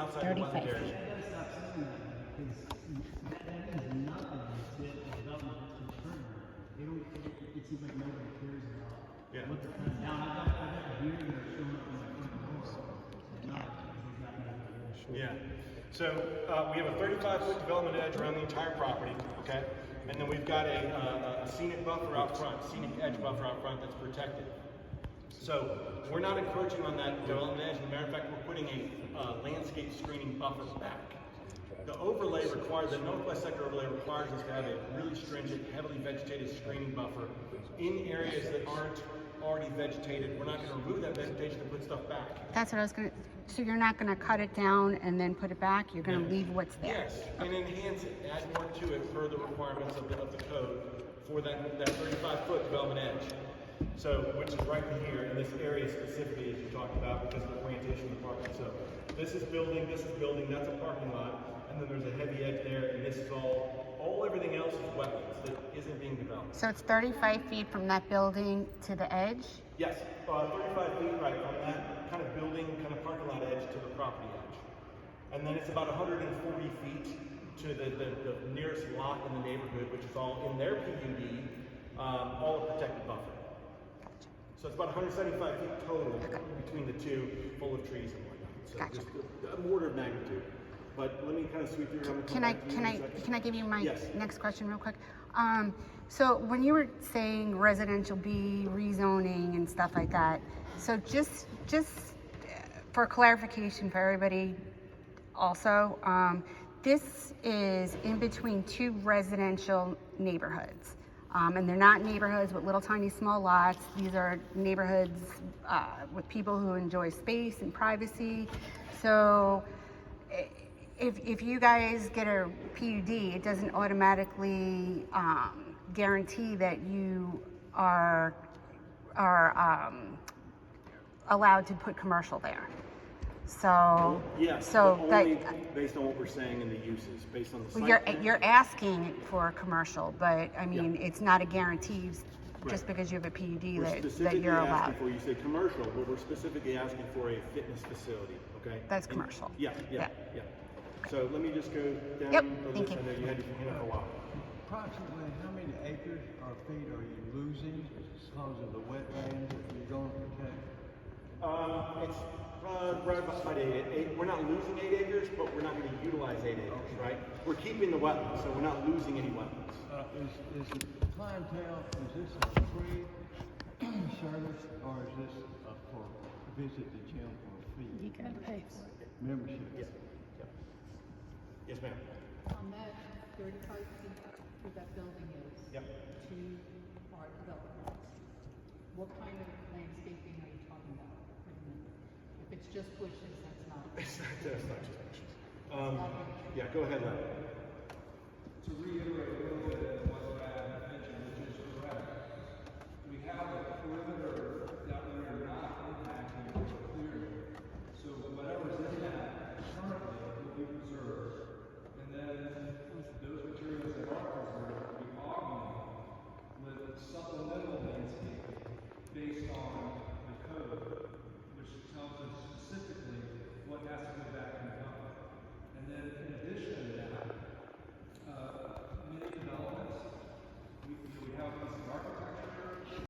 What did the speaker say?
outside the 35 wetland area. feet. Yeah. Yeah. So we have a 35-foot development edge around the entire property, okay? And then we've got a scenic buffer out front, scenic edge buffer out front that's protected. So we're not encroaching on that development edge. As a matter of fact, we're putting a landscape screening buffer back. The overlay requires, the Northwest Sector overlay requires us to have a really stringent, heavily vegetated screening buffer in areas that aren't already vegetated. We're not going to remove that vegetation to put stuff back. That's what I was going to, so you're not going to cut it down and then put it back? You're going to leave what's there? Yes, and enhance it, add more to it per the requirements of the code for that 35-foot development edge. So, which is right in here, in this area specifically, as you talked about, because of the orientation of the parking. So, this is building, that's a parking lot, and then there's a heavy edge there, and this is everything else is wetlands that isn't being developed. So it's 35 feet from that building to the edge? Yes, 35 feet, right, from that kind of building, kind of parking lot edge to the property edge. And then it's about 140 feet to the nearest lot in the neighborhood, which is all in their PUD, all a protected buffer. So it's about 175 feet total between the two, full of trees and whatnot. So just an order of magnitude. But let me kind of sweep through. Can I give you my Yes. next question real quick? So when you were saying residential B rezoning and stuff like that, so just for clarification for everybody, also, this is in between two residential neighborhoods. And they're not neighborhoods with little tiny small lots. These are neighborhoods with people who enjoy space and privacy. So if you guys get a PUD, it doesn't automatically guarantee that you are allowed to put commercial there. So yes, so only that based on what we're saying in the uses, based on the site. you're asking for commercial, but I mean it's not a guarantee just because you have a PUD that you're allowed. For, you say commercial, but we're specifically asking for a fitness facility, okay? That's commercial. Yeah. So let me just go down Yep, the thank list. I you. know you had your hand up a while. Approximately how many acres or feet are you losing because of the wetlands that you're going to protect? It's right about 8. We're not losing 8 acres, but we're not going to utilize 8 acres, right? We're keeping the wetlands, so we're not losing any wetlands. Is the clientele, is this a free service or is this for visit the gym for a fee? You gotta pay for it. Membership? Yes, ma'am. On that 35 feet where that building is, Yep. to our development, what kind of landscaping are you talking about? If it's just bushes, that's not. That's not just bushes. Yeah, go ahead, Larry. To reiterate a little bit,